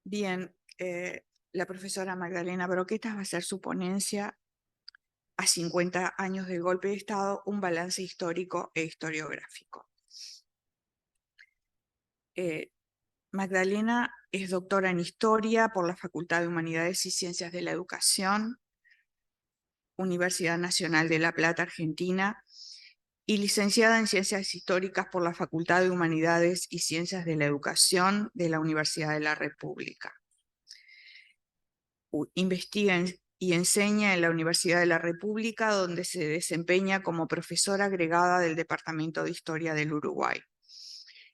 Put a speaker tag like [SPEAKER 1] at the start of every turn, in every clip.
[SPEAKER 1] Bien, la profesora Magdalena Broquetas va a hacer su ponencia a 50 años del golpe de Estado, un balance histórico e historiográfico. Magdalena es doctora en Historia por la Facultad de Humanidades y Ciencias de la Educación, Universidad Nacional de La Plata, Argentina, y licenciada en Ciencias Históricas por la Facultad de Humanidades y Ciencias de la Educación de la Universidad de la República. Investiga y enseña en la Universidad de la República, donde se desempeña como profesora agregada del Departamento de Historia del Uruguay.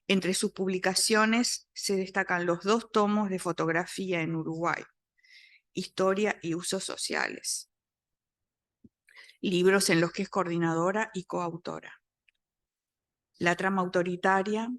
[SPEAKER 1] Entre sus publicaciones se destacan los 2 tomos de fotografía en Uruguay, Historia y Usos Sociales, libros en los que es coordinadora y coautora. La trama autoritaria,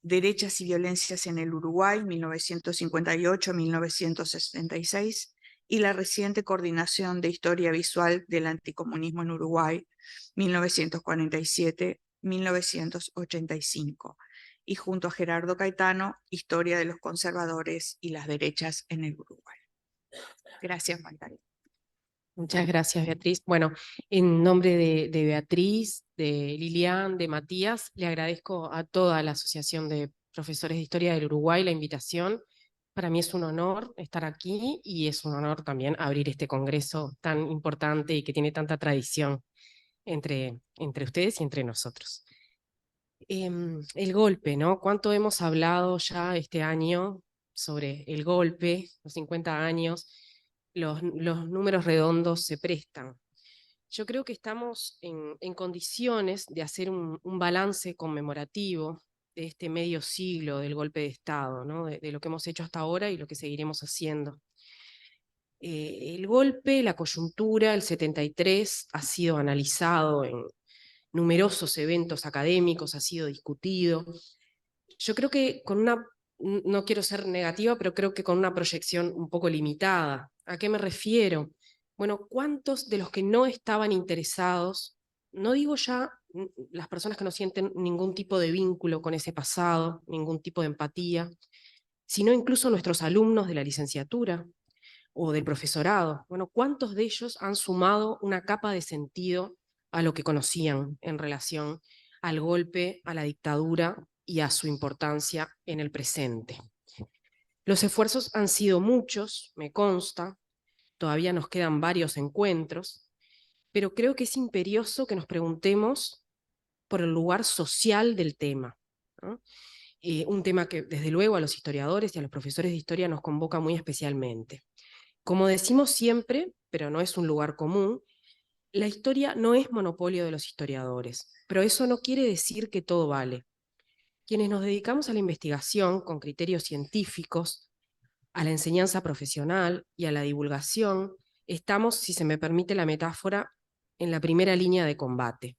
[SPEAKER 1] Derechas y Violencias en el Uruguay, 1958-1966, y la reciente Coordinación de Historia Visual del Anticomunismo en Uruguay, 1947-1985, y junto a Gerardo Caetano, Historia de los Conservadores y las Derechas en el Uruguay. Gracias, Magdalena.
[SPEAKER 2] Muchas gracias, Beatriz. Bueno, en nombre de Beatriz, de Lilian, de Matías, le agradezco a toda la Asociación de Profesores de Historia del Uruguay la invitación. Para mí es un honor estar aquí y es un honor también abrir este congreso tan importante y que tiene tanta tradición entre ustedes y entre nosotros. El golpe, ¿no? ¿Cuánto hemos hablado ya este año sobre el golpe, los 50 años? Los números redondos se prestan. Yo creo que estamos en condiciones de hacer un balance conmemorativo de este medio siglo del golpe de Estado, ¿no? De lo que hemos hecho hasta ahora y lo que seguiremos haciendo. El golpe, la coyuntura, el 73 ha sido analizado en numerosos eventos académicos, ha sido discutido. Yo creo que no quiero ser negativa, pero creo que con una proyección un poco limitada. ¿A qué me refiero? Bueno, ¿cuántos de los que no estaban interesados, no digo ya las personas que no sienten ningún tipo de vínculo con ese pasado, ningún tipo de empatía, sino incluso nuestros alumnos de la licenciatura o del profesorado? Bueno, ¿cuántos de ellos han sumado una capa de sentido a lo que conocían en relación al golpe, a la dictadura y a su importancia en el presente? Los esfuerzos han sido muchos, me consta, todavía nos quedan varios encuentros, pero creo que es imperioso que nos preguntemos por el lugar social del tema, ¿no? Un tema que desde luego a los historiadores y a los profesores de historia nos convoca muy especialmente. Como decimos siempre, pero no es un lugar común, la historia no es monopolio de los historiadores, pero eso no quiere decir que todo vale. Quienes nos dedicamos a la investigación con criterios científicos, a la enseñanza profesional y a la divulgación, estamos, si se me permite la metáfora, en la primera línea de combate.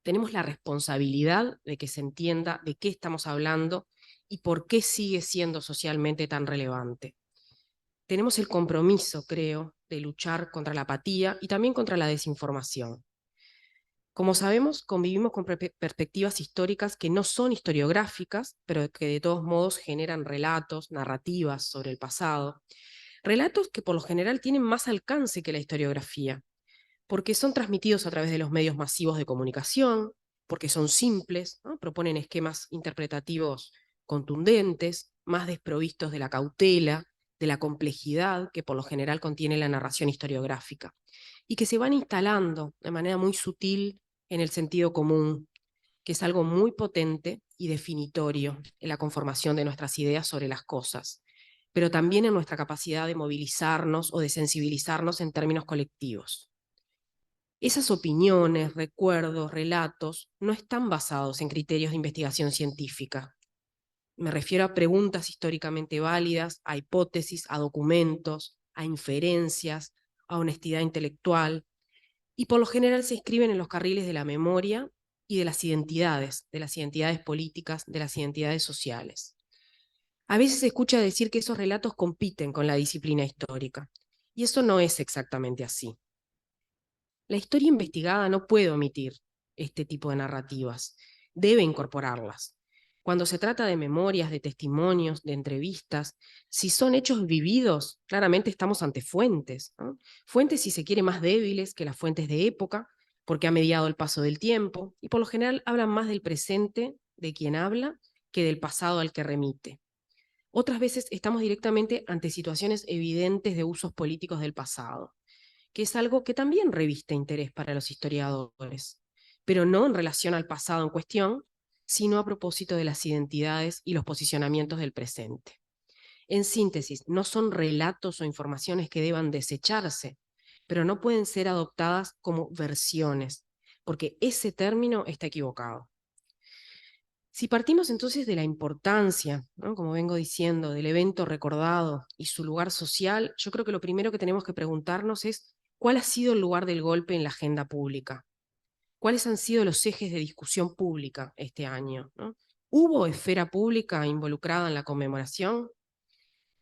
[SPEAKER 2] Tenemos la responsabilidad de que se entienda de qué estamos hablando y por qué sigue siendo socialmente tan relevante. Tenemos el compromiso, creo, de luchar contra la apatía y también contra la desinformación. Como sabemos, convivimos con perspectivas históricas que no son historiográficas, pero que de todos modos generan relatos, narrativas sobre el pasado. Relatos que por lo general tienen más alcance que la historiografía, porque son transmitidos a través de los medios masivos de comunicación, porque son simples, ¿no? Proponen esquemas interpretativos contundentes, más desprovistos de la cautela, de la complejidad que por lo general contiene la narración historiográfica, y que se van instalando de manera muy sutil en el sentido común, que es algo muy potente y definitorio en la conformación de nuestras ideas sobre las cosas, pero también en nuestra capacidad de movilizarnos o de sensibilizarnos en términos colectivos. Esas opiniones, recuerdos, relatos, no están basados en criterios de investigación científica. Me refiero a preguntas históricamente válidas, a hipótesis, a documentos, a inferencias, a honestidad intelectual, y por lo general se inscriben en los carriles de la memoria y de las identidades políticas, de las identidades sociales. A veces se escucha decir que esos relatos compiten con la disciplina histórica, y eso no es exactamente así. La historia investigada no puede omitir este tipo de narrativas, debe incorporarlas, Cuando se trata de memorias, de testimonios, de entrevistas, si son hechos vividos, claramente estamos ante fuentes, ¿no? Fuentes, si se quiere, más débiles que las fuentes de época, porque ha mediado el paso del tiempo, y por lo general hablan más del presente de quien habla que del pasado al que remite. Otras veces estamos directamente ante situaciones evidentes de usos políticos del pasado, que es algo que también reviste interés para los historiadores, pero no en relación al pasado en cuestión, sino a propósito de las identidades y los posicionamientos del presente. En síntesis, no son relatos o informaciones que deban desecharse, pero no pueden ser adoptadas como versiones, porque ese término está equivocado. Si partimos entonces de la importancia, ¿no?, como vengo diciendo, del evento recordado y su lugar social, yo creo que lo primero que tenemos que preguntarnos es cuál ha sido el lugar del golpe en la agenda pública. ¿Cuáles han sido los ejes de discusión pública este año, ¿no? ¿Hubo esfera pública involucrada en la conmemoración?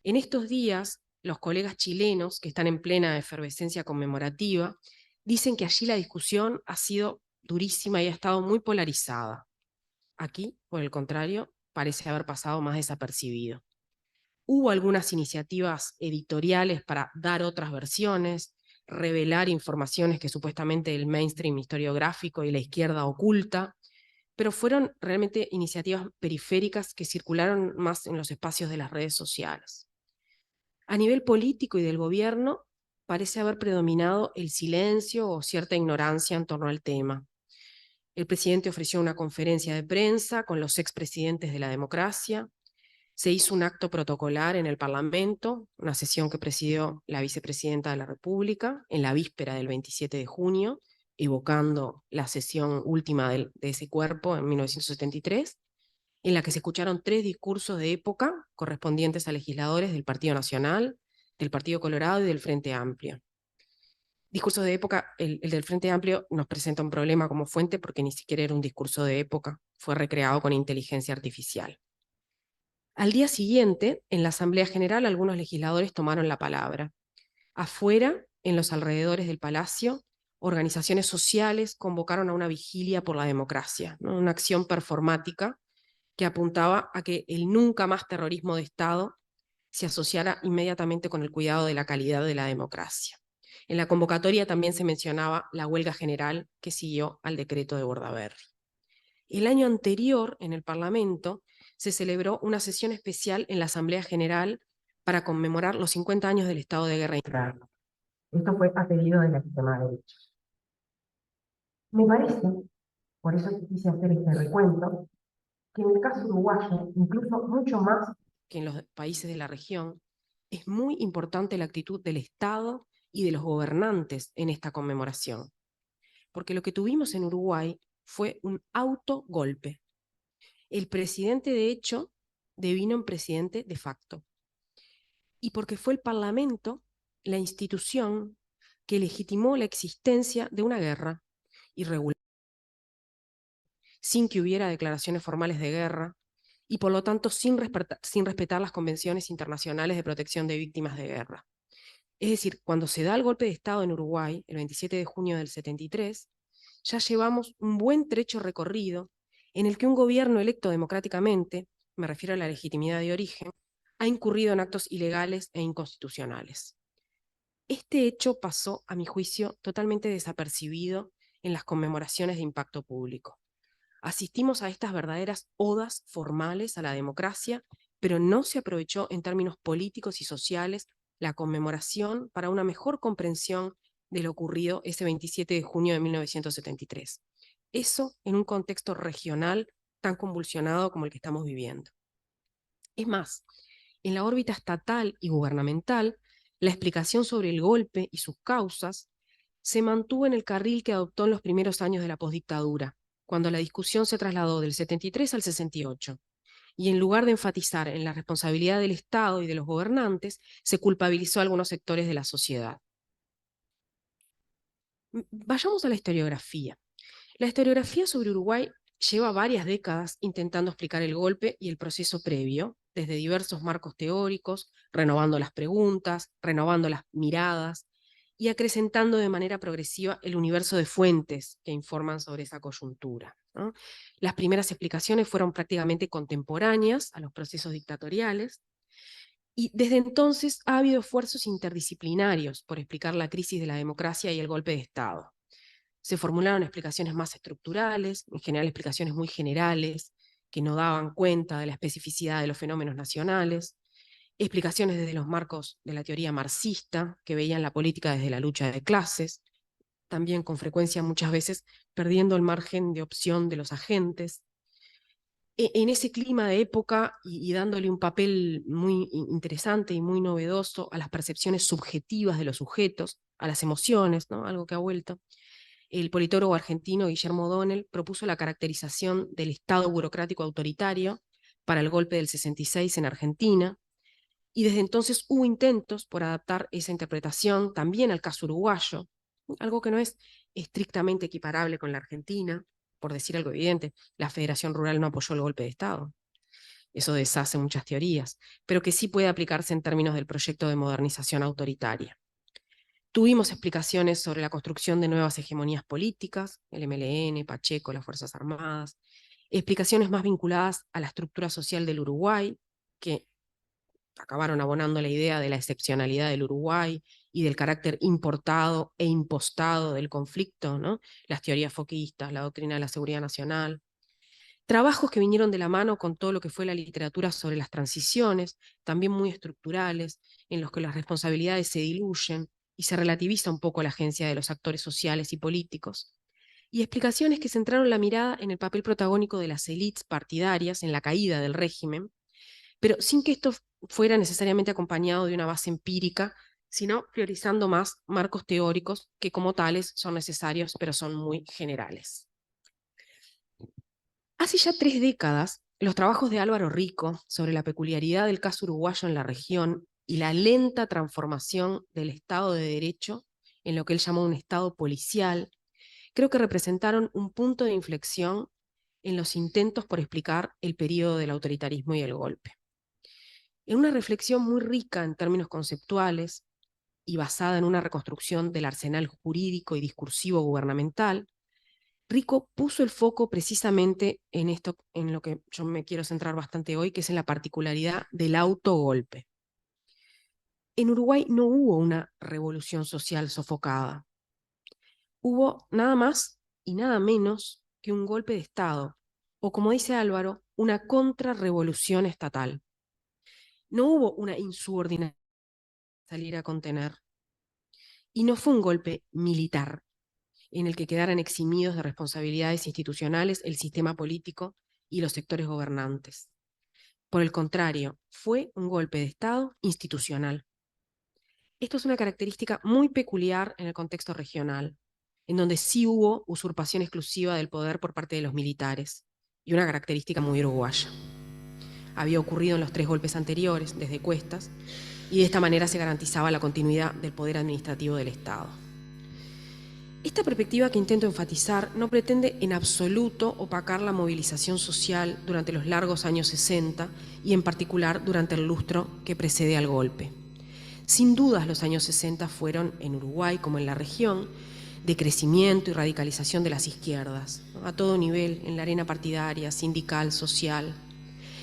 [SPEAKER 2] En estos días, los colegas chilenos, que están en plena efervescencia conmemorativa, dicen que allí la discusión ha sido durísima y ha estado muy polarizada. Aquí, por el contrario, parece haber pasado más desapercibido. Hubo algunas iniciativas editoriales para dar otras versiones, revelar informaciones que supuestamente el mainstream historiográfico y la izquierda oculta, pero fueron realmente iniciativas periféricas que circularon más en los espacios de las redes sociales. A nivel político y del gobierno, parece haber predominado el silencio o cierta ignorancia en torno al tema. El presidente ofreció una conferencia de prensa con los expresidentes de la democracia. Se hizo un acto protocolar en el Parlamento, una sesión que presidió la vicepresidenta de la República en la víspera del 27 de junio, evocando la sesión última de ese cuerpo en 1973, en la que se escucharon 3 discursos de época correspondientes a legisladores del Partido Nacional, del Partido Colorado y del Frente Amplio. Discursos de época, el del Frente Amplio nos presenta un problema como fuente porque ni siquiera era un discurso de época, fue recreado con inteligencia artificial. Al día siguiente, en la Asamblea General, algunos legisladores tomaron la palabra. Afuera, en los alrededores del Palacio, organizaciones sociales convocaron a una vigilia por la democracia, ¿no?, una acción performática que apuntaba a que el nunca más terrorismo de Estado se asociara inmediatamente con el cuidado de la calidad de la democracia. En la convocatoria también se mencionaba la huelga general que siguió al decreto de Bordaberry. El año anterior, en el Parlamento, se celebró una sesión especial en la Asamblea General para conmemorar los 50 años del estado de guerra interno. Esto fue a pedido de la extrema derecha. Me parece, por eso quise hacer este recuento, que en el caso uruguayo, incluso mucho más que en los países de la región, es muy importante la actitud del Estado y de los gobernantes en esta conmemoración. Porque lo que tuvimos en Uruguay fue un autogolpe. El presidente, de hecho, devino en presidente de facto. Y porque fue el Parlamento, la institución, que legitimó la existencia de una guerra irregular, sin que hubiera declaraciones formales de guerra, y por lo tanto sin respetar las convenciones internacionales de protección de víctimas de guerra. Es decir, cuando se da el golpe de Estado en Uruguay, el 27 de junio del 73, ya llevamos un buen trecho recorrido en el que un gobierno electo democráticamente, me refiero a la legitimidad de origen, ha incurrido en actos ilegales e inconstitucionales. Este hecho pasó, a mi juicio, totalmente desapercibido en las conmemoraciones de impacto público. Asistimos a estas verdaderas odas formales a la democracia, pero no se aprovechó en términos políticos y sociales la conmemoración para una mejor comprensión de lo ocurrido ese 27 de junio de 1973. Eso en un contexto regional tan convulsionado como el que estamos viviendo. Es más, en la órbita estatal y gubernamental, la explicación sobre el golpe y sus causas se mantuvo en el carril que adoptó en los primeros años de la posdictadura, cuando la discusión se trasladó del 73 al 68. Y en lugar de enfatizar en la responsabilidad del Estado y de los gobernantes, se culpabilizó a algunos sectores de la sociedad. Vayamos a la historiografía. La historiografía sobre Uruguay lleva varias décadas intentando explicar el golpe y el proceso previo, desde diversos marcos teóricos, renovando las preguntas, renovando las miradas, y acrecentando de manera progresiva el universo de fuentes que informan sobre esa coyuntura, ¿no? Las primeras explicaciones fueron prácticamente contemporáneas a los procesos dictatoriales, y desde entonces ha habido esfuerzos interdisciplinarios por explicar la crisis de la democracia y el golpe de Estado. Se formularon explicaciones más estructurales, en general explicaciones muy generales, que no daban cuenta de la especificidad de los fenómenos nacionales, explicaciones desde los marcos de la teoría marxista, que veían la política desde la lucha de clases, también con frecuencia muchas veces perdiendo el margen de opción de los agentes. En ese clima de época y dándole un papel muy interesante y muy novedoso a las percepciones subjetivas de los sujetos, a las emociones, ¿no? Algo que ha vuelto, el politólogo argentino Guillermo O'Donnell propuso la caracterización del Estado burocrático autoritario para el golpe del 66 en Argentina, y desde entonces hubo intentos por adaptar esa interpretación también al caso uruguayo, algo que no es estrictamente equiparable con la Argentina. Por decir algo evidente, la Federación Rural no apoyó el golpe de Estado. Eso deshace muchas teorías, pero que sí puede aplicarse en términos del proyecto de modernización autoritaria. Tuvimos explicaciones sobre la construcción de nuevas hegemonías políticas, el MLN, Pacheco, las Fuerzas Armadas, explicaciones más vinculadas a la estructura social del Uruguay, que acabaron abonando la idea de la excepcionalidad del Uruguay y del carácter importado e impostado del conflicto, ¿no? Las teorías foquistas, la doctrina de la seguridad nacional. Trabajos que vinieron de la mano con todo lo que fue la literatura sobre las transiciones, también muy estructurales, en los que las responsabilidades se diluyen y se relativiza un poco la agencia de los actores sociales y políticos. Y explicaciones que centraron la mirada en el papel protagónico de las élites partidarias en la caída del régimen, pero sin que esto fuera necesariamente acompañado de una base empírica, sino priorizando más marcos teóricos que como tales son necesarios, pero son muy generales. Hace ya 3 décadas, los trabajos de Álvaro Rico sobre la peculiaridad del caso uruguayo en la región y la lenta transformación del Estado de Derecho en lo que él llamó un Estado policial, creo que representaron un punto de inflexión en los intentos por explicar el periodo del autoritarismo y el golpe. En una reflexión muy rica en términos conceptuales y basada en una reconstrucción del arsenal jurídico y discursivo gubernamental, Rico puso el foco precisamente en esto, en lo que yo me quiero centrar bastante hoy, que es en la particularidad del autogolpe. En Uruguay no hubo una revolución social sofocada. Hubo nada más y nada menos que un golpe de Estado, o como dice Álvaro, una contrarrevolución estatal. No hubo una insubordinación salir a contener. Y no fue un golpe militar, en el que quedaran eximidos de responsabilidades institucionales el sistema político y los sectores gobernantes. Por el contrario, fue un golpe de Estado institucional. Esto es una característica muy peculiar en el contexto regional, en donde sí hubo usurpación exclusiva del poder por parte de los militares, y una característica muy uruguaya. Había ocurrido en los 3 golpes anteriores, desde Cuestas, y de esta manera se garantizaba la continuidad del poder administrativo del Estado. Esta perspectiva que intento enfatizar no pretende en absoluto opacar la movilización social durante los largos años 60 y en particular durante el lustro que precede al golpe. Sin dudas los años 60 fueron, en Uruguay como en la región, de crecimiento y radicalización de las izquierdas, ¿no? A todo nivel, en la arena partidaria, sindical, social.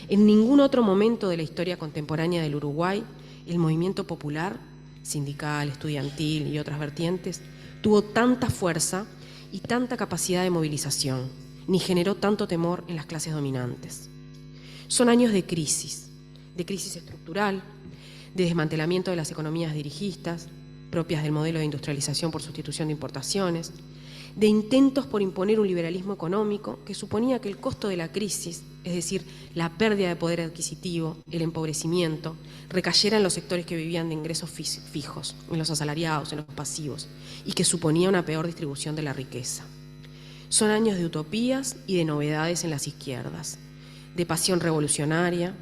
[SPEAKER 2] En ningún otro momento de la historia contemporánea del Uruguay, el movimiento popular, sindical, estudiantil y otras vertientes, tuvo tanta fuerza y tanta capacidad de movilización, ni generó tanto temor en las clases dominantes. Son años de crisis estructural, de desmantelamiento de las economías dirigistas, propias del modelo de industrialización por sustitución de importaciones, de intentos por imponer un liberalismo económico que suponía que el costo de la crisis, es decir, la pérdida de poder adquisitivo, el empobrecimiento, recayera en los sectores que vivían de ingresos fijos, en los asalariados, en los pasivos, y que suponía una peor distribución de la riqueza. Son años de utopías y de novedades en las izquierdas, de pasión revolucionaria,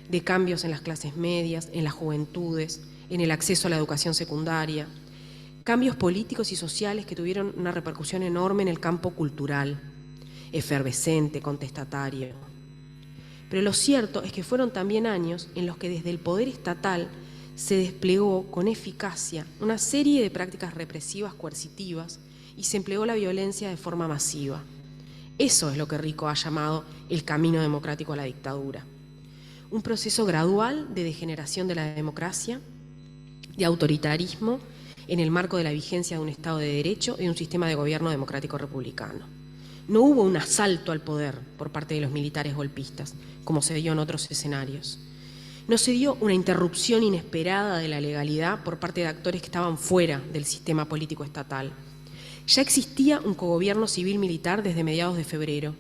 [SPEAKER 2] de cambios en las clases medias, en las juventudes, en el acceso a la educación secundaria, cambios políticos y sociales que tuvieron una repercusión enorme en el campo cultural, efervescente, contestatario. Pero lo cierto es que fueron también años en los que desde el poder estatal se desplegó con eficacia una serie de prácticas represivas coercitivas y se empleó la violencia de forma masiva. Eso es lo que Rico ha llamado el camino democrático a la dictadura. Un proceso gradual de degeneración de la democracia, de autoritarismo, en el marco de la vigencia de un Estado de Derecho y de un sistema de gobierno democrático republicano. No hubo un asalto al poder por parte de los militares golpistas, como se dio en otros escenarios. No se dio una interrupción inesperada de la legalidad por parte de actores que estaban fuera del sistema político estatal. Ya existía un cogobierno civil-militar desde mediados de febrero,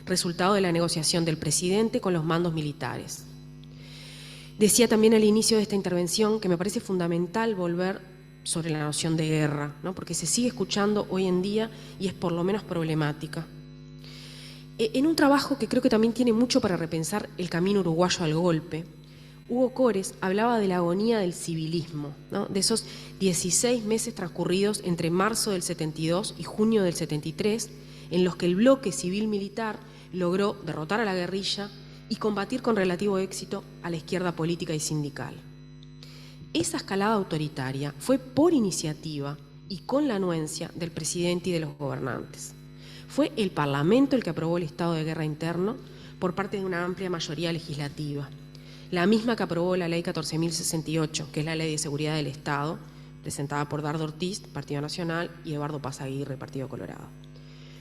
[SPEAKER 2] resultado de la negociación del presidente con los mandos militares. Decía también al inicio de esta intervención que me parece fundamental volver sobre la noción de guerra, ¿no? Porque se sigue escuchando hoy en día y es por lo menos problemática. En un trabajo que creo que también tiene mucho para repensar el camino uruguayo al golpe, Hugo Cores hablaba de la agonía del civilismo, ¿no? De esos 16 meses transcurridos entre marzo del 72 y junio del 73, en los que el bloque civil-militar logró derrotar a la guerrilla y combatir con relativo éxito a la izquierda política y sindical. Esa escalada autoritaria fue por iniciativa y con la anuencia del presidente y de los gobernantes. Fue el Parlamento el que aprobó el estado de guerra interno por parte de una amplia mayoría legislativa, la misma que aprobó la Ley 14.068, que es la Ley de Seguridad del Estado, presentada por Dardo Ortiz, Partido Nacional, y Eduardo Paz Aguirre, Partido Colorado.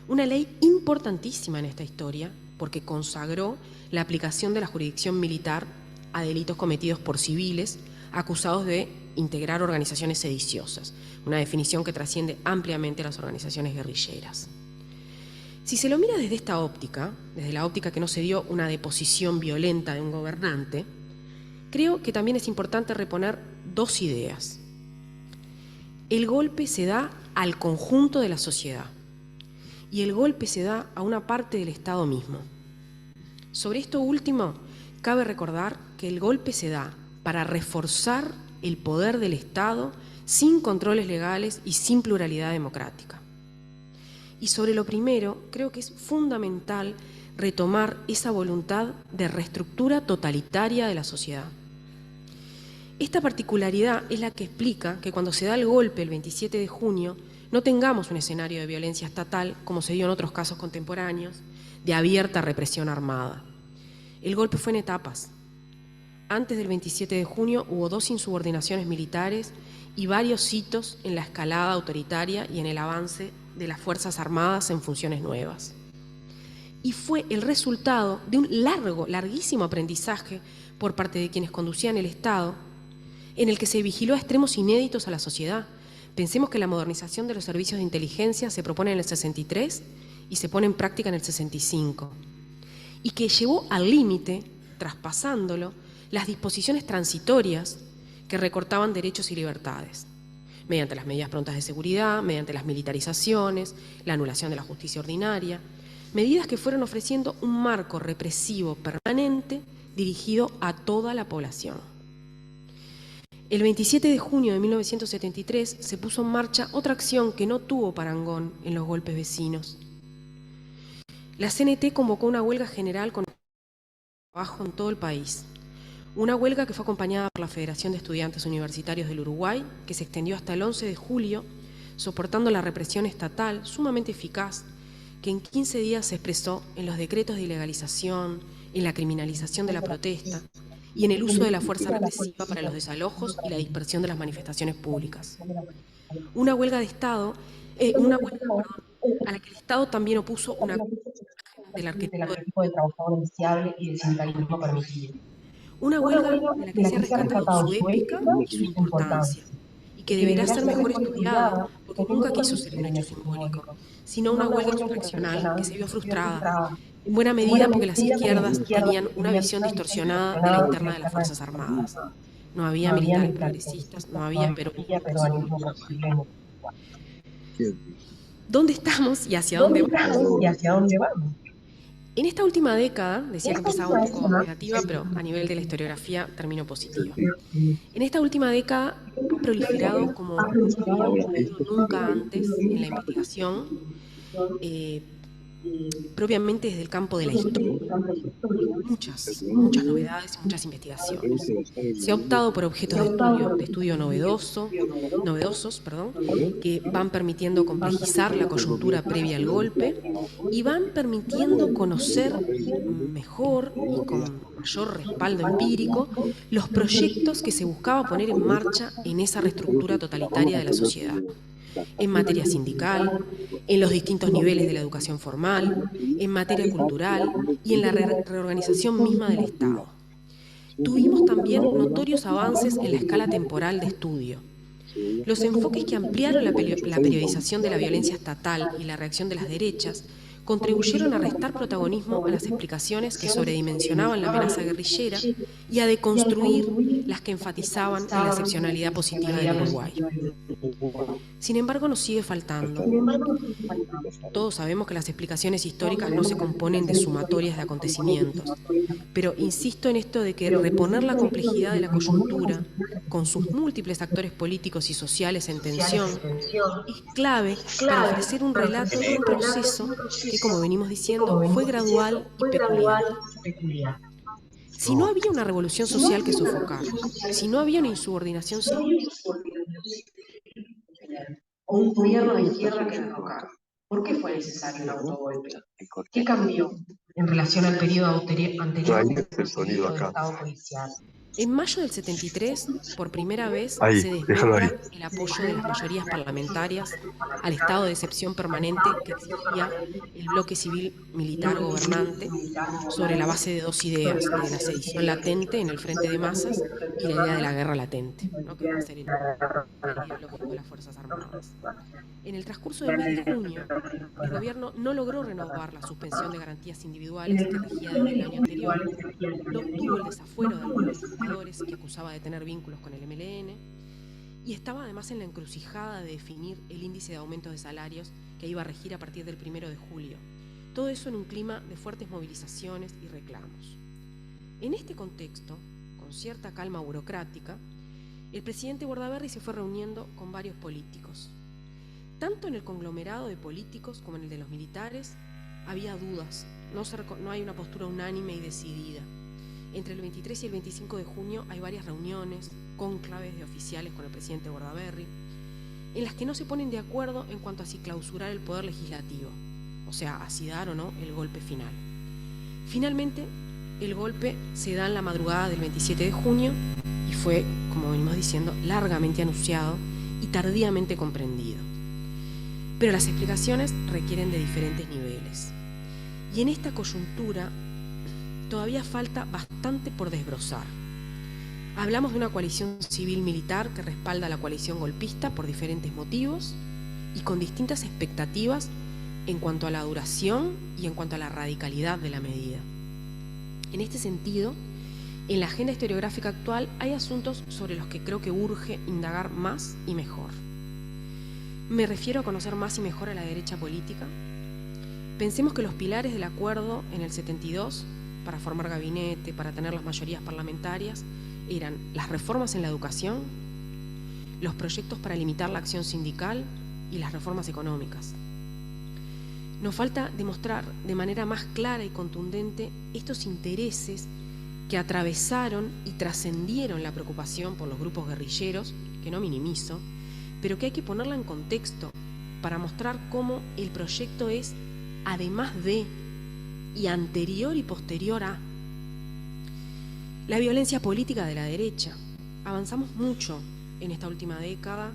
[SPEAKER 2] Una ley importantísima en esta historia porque consagró la aplicación de la jurisdicción militar a delitos cometidos por civiles acusados de integrar organizaciones sediciosas, una definición que trasciende ampliamente a las organizaciones guerrilleras. Si se lo mira desde esta óptica, desde la óptica que no se dio una deposición violenta de un gobernante, creo que también es importante reponer dos ideas. El golpe se da al conjunto de la sociedad y el golpe se da a una parte del Estado mismo. Sobre esto último, cabe recordar que el golpe se da para reforzar el poder del Estado sin controles legales y sin pluralidad democrática. Y sobre lo primero, creo que es fundamental retomar esa voluntad de reestructura totalitaria de la sociedad. Esta particularidad es la que explica que cuando se da el golpe el 27 de junio no tengamos un escenario de violencia estatal, como se dio en otros casos contemporáneos, de abierta represión armada. El golpe fue en etapas. Antes del 27 de junio hubo 2 insubordinaciones militares y varios hitos en la escalada autoritaria y en el avance de las Fuerzas Armadas en funciones nuevas. Y fue el resultado de un larguísimo aprendizaje por parte de quienes conducían el Estado, en el que se vigiló a extremos inéditos a la sociedad. Pensemos que la modernización de los servicios de inteligencia se propone en el 63 y se pone en práctica en el 65, y que llevó al límite, traspasándolo, las disposiciones transitorias que recortaban derechos y libertades, mediante las medidas prontas de seguridad, mediante las militarizaciones, la anulación de la justicia ordinaria, medidas que fueron ofreciendo un marco represivo permanente dirigido a toda la población. El 27 de junio de 1973 se puso en marcha otra acción que no tuvo parangón en los golpes vecinos. La CNT convocó una huelga general con trabajo en todo el país. Una huelga que fue acompañada por la Federación de Estudiantes Universitarios del Uruguay, que se extendió hasta el 11 de julio, soportando la represión estatal sumamente eficaz, que en 15 días se expresó en los decretos de ilegalización, en la criminalización de la protesta y en el uso de la fuerza represiva para los desalojos y la dispersión de las manifestaciones públicas. Una huelga de Estado, a la que el Estado también opuso una del arquetipo de trabajador deseable y del sindicalismo permitido. Una huelga de la que se ha rescatado su épica y su importancia, y que deberá ser mejor estudiada, porque nunca quiso ser un hecho simbólico, sino una huelga insurreccional que se vio frustrada, en buena medida porque las izquierdas tenían una visión distorsionada de la interna de las Fuerzas Armadas. No había militares progresistas, no había peronismo posible. ¿Dónde estamos y hacia dónde vamos? En esta última década, decía que empezaba un poco negativa, pero a nivel de la historiografía terminó positiva. En esta última década ha proliferado como nunca antes en la investigación propiamente desde el campo de la historia. Muchas novedades y muchas investigaciones. Se ha optado por objetos de estudio novedosos, que van permitiendo complejizar la coyuntura previa al golpe y van permitiendo conocer mejor y con mayor respaldo empírico los proyectos que se buscaba poner en marcha en esa reestructura totalitaria de la sociedad, en materia sindical, en los distintos niveles de la educación formal, en materia cultural y en la reorganización misma del Estado. Tuvimos también notorios avances en la escala temporal de estudio. Los enfoques que ampliaron la periodización de la violencia estatal y la reacción de las derechas contribuyeron a restar protagonismo a las explicaciones que sobredimensionaban la amenaza guerrillera y a deconstruir las que enfatizaban en la excepcionalidad positiva del Uruguay. Sin embargo, nos sigue faltando. Todos sabemos que las explicaciones históricas no se componen de sumatorias de acontecimientos, pero insisto en esto de que reponer la complejidad de la coyuntura, con sus múltiples actores políticos y sociales en tensión, es clave para ofrecer un relato de un proceso que, como venimos diciendo, fue gradual y peculiar. Si no había una revolución social que sofocar, si no había una insubordinación civil,
[SPEAKER 3] o un gobierno de izquierda que derrocar. ¿Por qué fue necesario el autogolpe? ¿Qué cambió en relación al periodo anterior del Estado policial?
[SPEAKER 2] En mayo del 73, por primera vez, se desvela el apoyo de las mayorías parlamentarias al estado de excepción permanente que exigía el bloque civil-militar gobernante sobre la base de dos ideas, de la sedición latente en el frente de masas y la idea de la guerra latente, ¿no? Que va a ser el ideológico de las Fuerzas Armadas. En el transcurso del mes de junio, el gobierno no logró renovar la suspensión de garantías individuales que regía desde el año anterior, no obtuvo el desafuero de algunos legisladores que acusaba de tener vínculos con el MLN y estaba además en la encrucijada de definir el índice de aumento de salarios que iba a regir a partir del 1 de julio. Todo eso en un clima de fuertes movilizaciones y reclamos. En este contexto, con cierta calma burocrática, el presidente Bordaberry se fue reuniendo con varios políticos. Tanto en el conglomerado de políticos como en el de los militares había dudas, no hay una postura unánime y decidida. Entre el 23 y el 25 de junio hay varias reuniones, cónclaves de oficiales con el presidente Bordaberry, en las que no se ponen de acuerdo en cuanto a si clausurar el poder legislativo, o sea, a si dar o no el golpe final. Finalmente, el golpe se da en la madrugada del 27 de junio y fue, como venimos diciendo, largamente anunciado y tardíamente comprendido. Pero las explicaciones requieren de diferentes niveles. Y en esta coyuntura todavía falta bastante por desbrozar. Hablamos de una coalición civil-militar que respalda a la coalición golpista por diferentes motivos y con distintas expectativas en cuanto a la duración y en cuanto a la radicalidad de la medida. En este sentido, en la agenda historiográfica actual hay asuntos sobre los que creo que urge indagar más y mejor. Me refiero a conocer más y mejor a la derecha política. Pensemos que los pilares del acuerdo en el 72, para formar gabinete, para tener las mayorías parlamentarias, eran las reformas en la educación, los proyectos para limitar la acción sindical y las reformas económicas. Nos falta demostrar de manera más clara y contundente estos intereses que atravesaron y trascendieron la preocupación por los grupos guerrilleros, que no minimizo, pero que hay que ponerla en contexto para mostrar cómo el proyecto es además de y anterior y posterior a la violencia política de la derecha. Avanzamos mucho en esta última década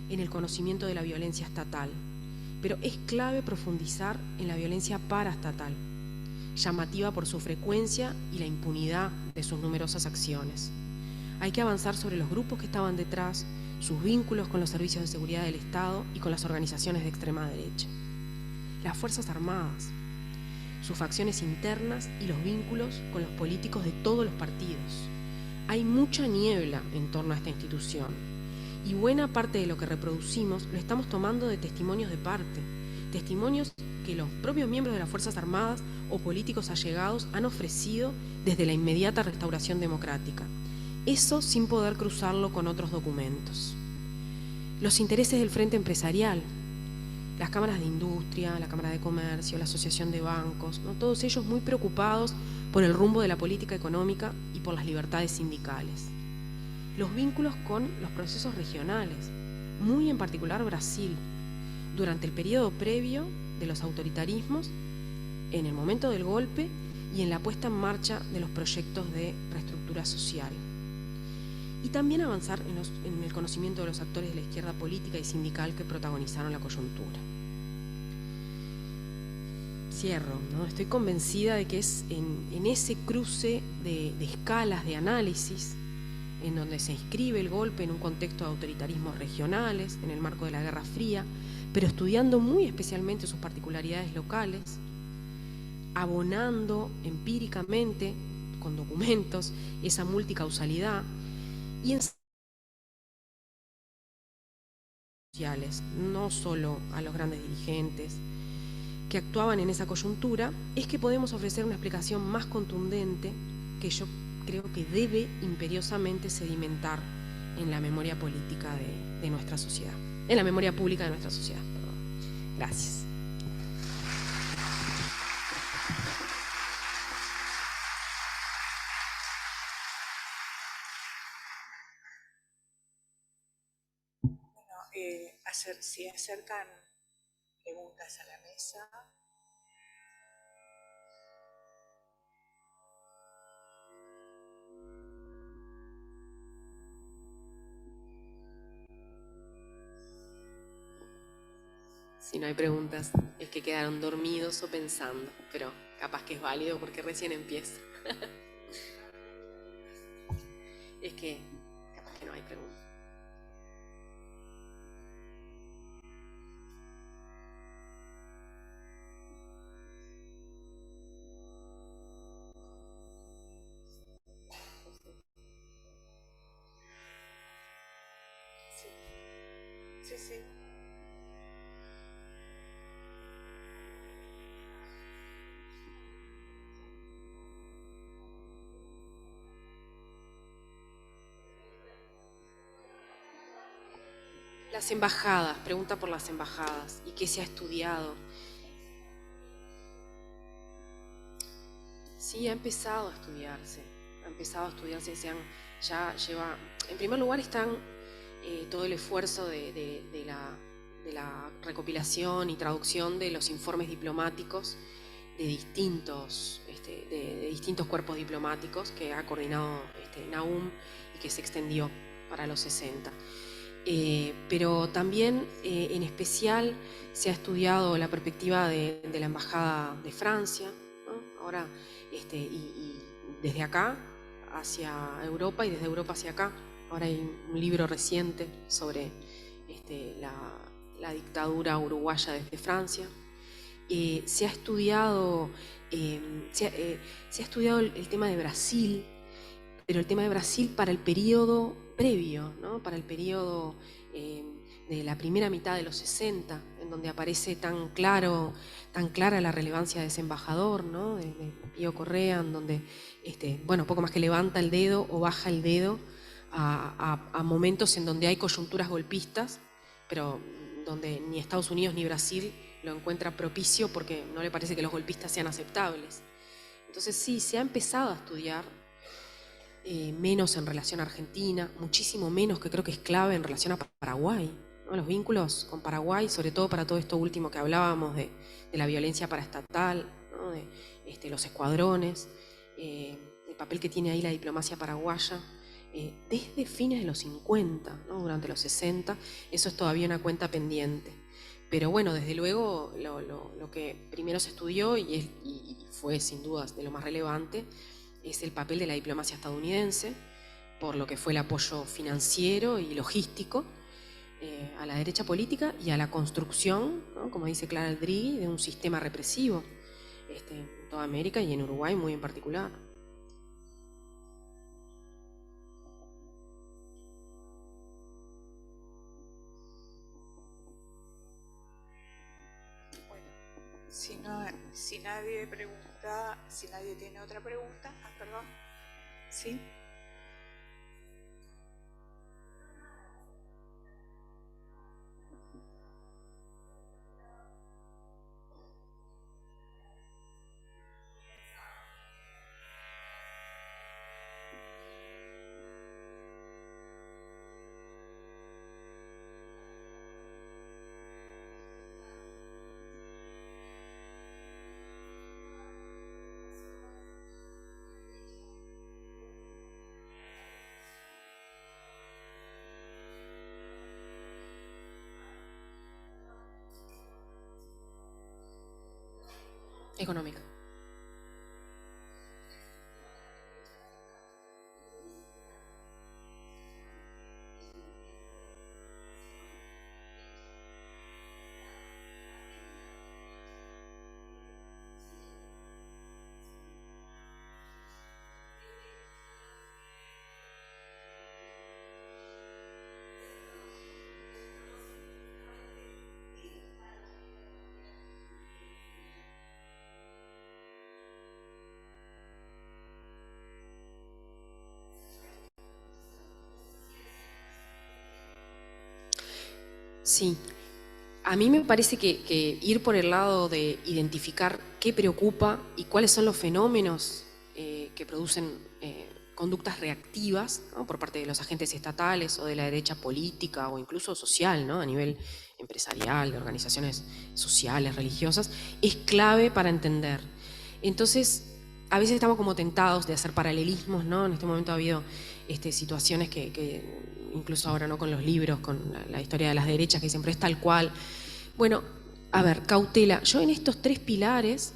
[SPEAKER 2] en el conocimiento de la violencia estatal, pero es clave profundizar en la violencia paraestatal, llamativa por su frecuencia y la impunidad de sus numerosas acciones. Hay que avanzar sobre los grupos que estaban detrás, sus vínculos con los servicios de seguridad del Estado y con las organizaciones de extrema derecha. Las Fuerzas Armadas, sus facciones internas y los vínculos con los políticos de todos los partidos. Hay mucha niebla en torno a esta institución y buena parte de lo que reproducimos lo estamos tomando de testimonios de parte, testimonios que los propios miembros de las Fuerzas Armadas o políticos allegados han ofrecido desde la inmediata restauración democrática. Eso sin poder cruzarlo con otros documentos. Los intereses del frente empresarial. las cámaras de industria, la Cámara de Comercio, la Asociación de Bancos, ¿no? Todos ellos muy preocupados por el rumbo de la política económica y por las libertades sindicales. Los vínculos con los procesos regionales, muy en particular Brasil, durante el periodo previo de los autoritarismos, en el momento del golpe y en la puesta en marcha de los proyectos de reestructura social. Y también avanzar en el conocimiento de los actores de la izquierda política y sindical que protagonizaron la coyuntura. Cierro, ¿no? Estoy convencida de que es en ese cruce de escalas de análisis, en donde se inscribe el golpe en un contexto de autoritarismos regionales, en el marco de la Guerra Fría, pero estudiando muy especialmente sus particularidades locales, abonando empíricamente, con documentos, esa multicausalidad, y en sociales, no solo a los grandes dirigentes que actuaban en esa coyuntura, es que podemos ofrecer una explicación más contundente que yo creo que debe imperiosamente sedimentar en la memoria política de nuestra sociedad, en la memoria pública de nuestra sociedad. Perdón. Gracias.
[SPEAKER 4] Si acercan preguntas a la mesa.
[SPEAKER 2] Si no hay preguntas, es que quedaron dormidos o pensando, pero capaz que es válido porque recién empieza. Es que capaz que no hay preguntas.
[SPEAKER 4] Sí.
[SPEAKER 2] Las embajadas, pregunta por las embajadas y qué se ha estudiado. Sí, ha empezado a estudiarse, ya lleva, en primer lugar están todo el esfuerzo de la recopilación y traducción de los informes diplomáticos de distintos cuerpos diplomáticos que ha coordinado Nahum y que se extendió para los 60. Pero también en especial se ha estudiado la perspectiva de la Embajada de Francia, ¿no? Ahora, y desde acá hacia Europa y desde Europa hacia acá. Ahora hay un libro reciente sobre la dictadura uruguaya desde Francia. Se ha estudiado el tema de Brasil, pero el tema de Brasil para el periodo previo, ¿no? Para el periodo de la primera mitad de los 60, en donde aparece tan clara la relevancia de ese embajador, ¿no? de Pío Correa, en donde poco más que levanta el dedo o baja el dedo a momentos en donde hay coyunturas golpistas, pero donde ni Estados Unidos ni Brasil lo encuentra propicio porque no le parece que los golpistas sean aceptables. Entonces sí, se ha empezado a estudiar menos en relación a Argentina, muchísimo menos, que creo que es clave en relación a Paraguay, ¿no? Los vínculos con Paraguay, sobre todo para todo esto último que hablábamos de la violencia paraestatal, ¿no? de los escuadrones, el papel que tiene ahí la diplomacia paraguaya, desde fines de los 50, ¿no? Durante los 60, eso es todavía una cuenta pendiente. Pero bueno, desde luego lo que primero se estudió y fue sin dudas de lo más relevante es el papel de la diplomacia estadounidense, por lo que fue el apoyo financiero y logístico a la derecha política y a la construcción, ¿no? Como dice Clara Aldrigui, de un sistema represivo en toda América y en Uruguay muy en particular.
[SPEAKER 4] Si nadie pregunta, si nadie tiene otra pregunta, perdón, ¿sí?
[SPEAKER 2] Económica. Sí, a mí me parece que ir por el lado de identificar qué preocupa y cuáles son los fenómenos que producen conductas reactivas, ¿no?, por parte de los agentes estatales o de la derecha política o incluso social, ¿no?, a nivel empresarial, de organizaciones sociales, religiosas, es clave para entender. Entonces, a veces estamos como tentados de hacer paralelismos, ¿no? En este momento ha habido situaciones que incluso ahora, ¿no?, con los libros, con la historia de las derechas, que siempre es tal cual. Bueno, a ver, cautela. Yo en estos tres pilares,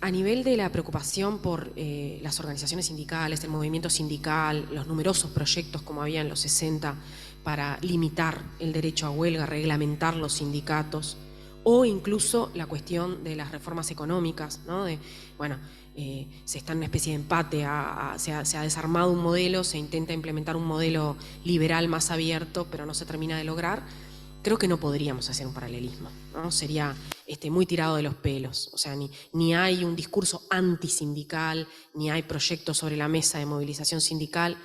[SPEAKER 2] a nivel de la preocupación por las organizaciones sindicales, el movimiento sindical, los numerosos proyectos como había en los 60 para limitar el derecho a huelga, reglamentar los sindicatos, o incluso la cuestión de las reformas económicas, ¿no? Se está en una especie de empate, se ha desarmado un modelo, se intenta implementar un modelo liberal más abierto, pero no se termina de lograr. Creo que no podríamos hacer un paralelismo, ¿no? Sería muy tirado de los pelos. O sea, ni hay un discurso antisindical, ni hay proyectos sobre la mesa de movilización sindical.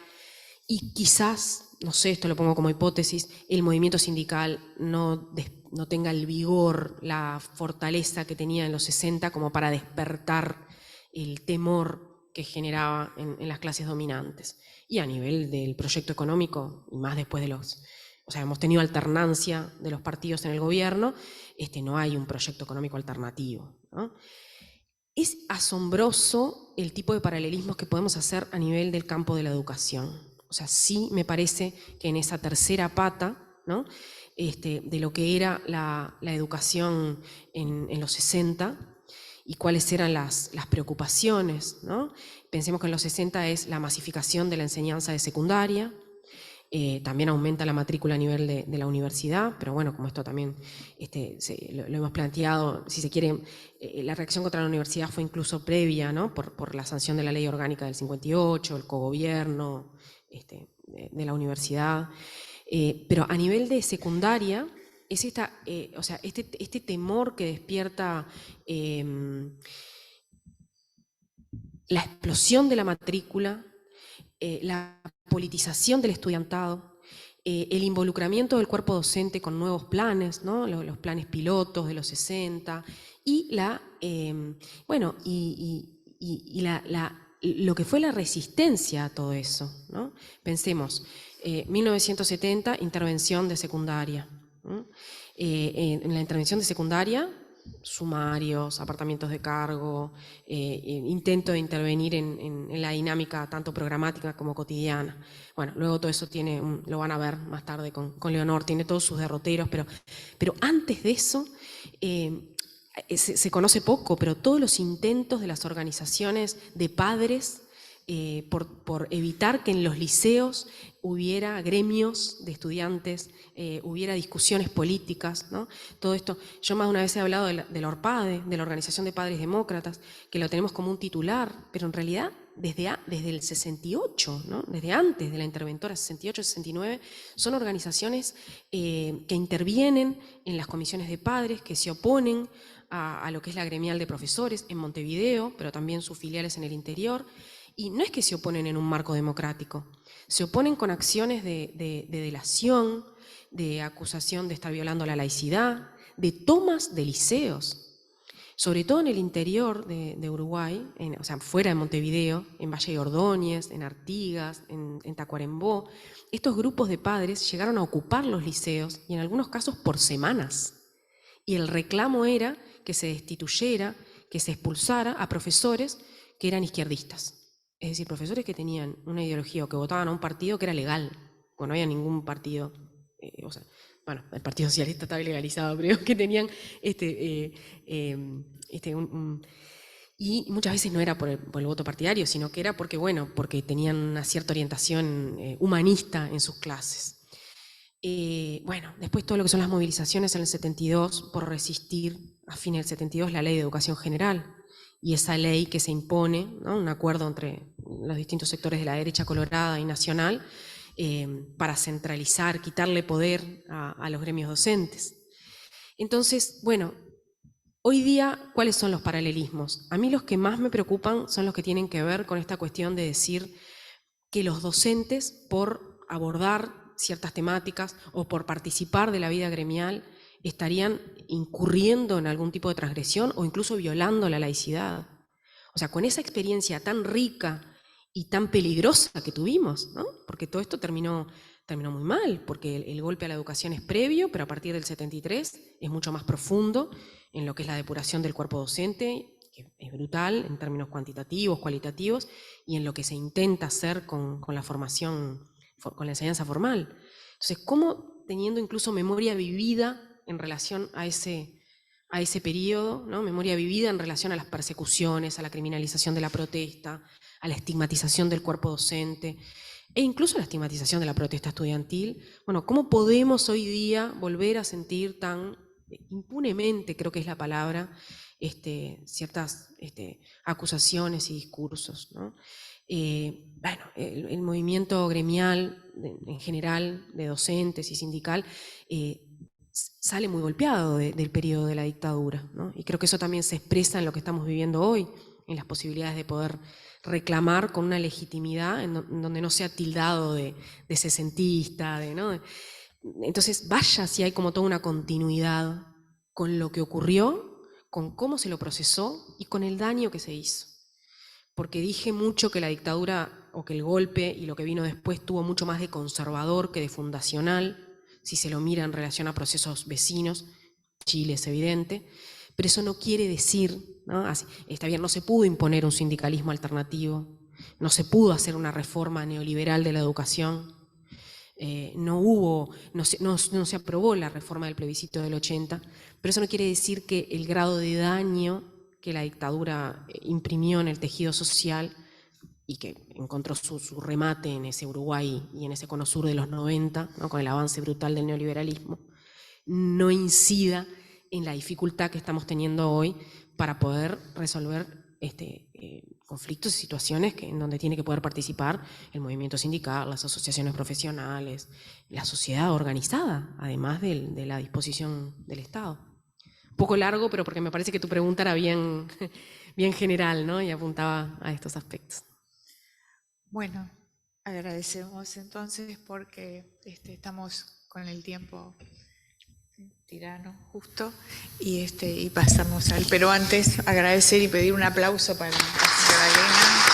[SPEAKER 2] Y quizás, no sé, esto lo pongo como hipótesis, el movimiento sindical no tenga el vigor, la fortaleza que tenía en los 60 como para despertar el temor que generaba en las clases dominantes. Y a nivel del proyecto económico, y más después de hemos tenido alternancia de los partidos en el gobierno, no hay un proyecto económico alternativo, ¿no? Es asombroso el tipo de paralelismos que podemos hacer a nivel del campo de la educación. O sea, sí me parece que en esa tercera pata, ¿no?, de lo que era la educación en los 60 y cuáles eran las preocupaciones, ¿no? Pensemos que en los 60 es la masificación de la enseñanza de secundaria. También aumenta la matrícula a nivel de la universidad, pero bueno, como esto también lo hemos planteado, si se quiere, la reacción contra la universidad fue incluso previa, ¿no?, por la sanción de la ley orgánica del 58, el cogobierno de la universidad. Pero a nivel de secundaria, es este temor que despierta la explosión de la matrícula, la politización del estudiantado, el involucramiento del cuerpo docente con nuevos planes, ¿no?, los planes pilotos de los 60, y lo que fue la resistencia a todo eso, ¿no? Pensemos, 1970, intervención de secundaria, ¿no? En la intervención de secundaria, sumarios, apartamientos de cargo, intento de intervenir en la dinámica tanto programática como cotidiana. Bueno, luego todo eso lo van a ver más tarde con Leonor, tiene todos sus derroteros, pero antes de eso se conoce poco, pero todos los intentos de las organizaciones de padres por evitar que en los liceos hubiera gremios de estudiantes, hubiera discusiones políticas, ¿no? Todo esto, yo más de una vez he hablado de la ORPADE, de la Organización de Padres Demócratas, que lo tenemos como un titular, pero en realidad desde el 68, ¿no?, desde antes de la interventora, 68-69, son organizaciones que intervienen en las comisiones de padres, que se oponen a lo que es la gremial de profesores en Montevideo, pero también sus filiales en el interior. Y no es que se oponen en un marco democrático, se oponen con acciones de delación, de acusación de estar violando la laicidad, de tomas de liceos, sobre todo en el interior de Uruguay, fuera de Montevideo, en Valle de Ordóñez, en Artigas, en Tacuarembó. Estos grupos de padres llegaron a ocupar los liceos y en algunos casos por semanas. Y el reclamo era que se destituyera, que se expulsara a profesores que eran izquierdistas. Es decir, profesores que tenían una ideología o que votaban a un partido que era legal, porque no había ningún partido bueno, el Partido Socialista estaba legalizado, pero que tenían y muchas veces no era por el voto partidario, sino que era porque, bueno, porque tenían una cierta orientación humanista en sus clases. Bueno, después todo lo que son las movilizaciones en el 72 por resistir a fines del 72 la Ley de Educación General, y esa ley que se impone, ¿no? Un acuerdo entre los distintos sectores de la derecha colorada y nacional, para centralizar, quitarle poder a los gremios docentes. Entonces, bueno, hoy día, ¿cuáles son los paralelismos? A mí los que más me preocupan son los que tienen que ver con esta cuestión de decir que los docentes, por abordar ciertas temáticas o por participar de la vida gremial, estarían incurriendo en algún tipo de transgresión o incluso violando la laicidad. O sea, con esa experiencia tan rica y tan peligrosa que tuvimos, ¿no? Porque todo esto terminó muy mal, porque el golpe a la educación es previo, pero a partir del 73 es mucho más profundo en lo que es la depuración del cuerpo docente, que es brutal en términos cuantitativos, cualitativos, y en lo que se intenta hacer con la formación, con la enseñanza formal. Entonces, ¿cómo, teniendo incluso memoria vivida en relación a ese periodo, ¿no? Memoria vivida en relación a las persecuciones, a la criminalización de la protesta, a la estigmatización del cuerpo docente, e incluso a la estigmatización de la protesta estudiantil? Bueno, ¿cómo podemos hoy día volver a sentir tan impunemente, creo que es la palabra, ciertas acusaciones y discursos, ¿no? Bueno, el movimiento gremial en general, de docentes y sindical, sale muy golpeado del periodo de la dictadura, ¿no? Y creo que eso también se expresa en lo que estamos viviendo hoy, en las posibilidades de poder reclamar con una legitimidad en donde no sea tildado de sesentista, ¿no? Entonces, vaya si hay como toda una continuidad con lo que ocurrió, con cómo se lo procesó y con el daño que se hizo. Porque dije mucho que la dictadura o que el golpe y lo que vino después tuvo mucho más de conservador que de fundacional, si se lo mira en relación a procesos vecinos. Chile es evidente, pero eso no quiere decir, ¿no? Está bien, no se pudo imponer un sindicalismo alternativo, no se pudo hacer una reforma neoliberal de la educación, no se aprobó la reforma del plebiscito del 80, pero eso no quiere decir que el grado de daño que la dictadura imprimió en el tejido social y que encontró su remate en ese Uruguay y en ese cono sur de los 90, ¿no? Con el avance brutal del neoliberalismo, no incida en la dificultad que estamos teniendo hoy para poder resolver conflictos y situaciones en donde tiene que poder participar el movimiento sindical, las asociaciones profesionales, la sociedad organizada, además de la disposición del Estado. Un poco largo, pero porque me parece que tu pregunta era bien general, ¿no? Y apuntaba a estos aspectos.
[SPEAKER 4] Bueno, agradecemos entonces porque estamos con el tiempo tirano justo y pasamos al... Pero antes agradecer y pedir un aplauso para la señora Elena.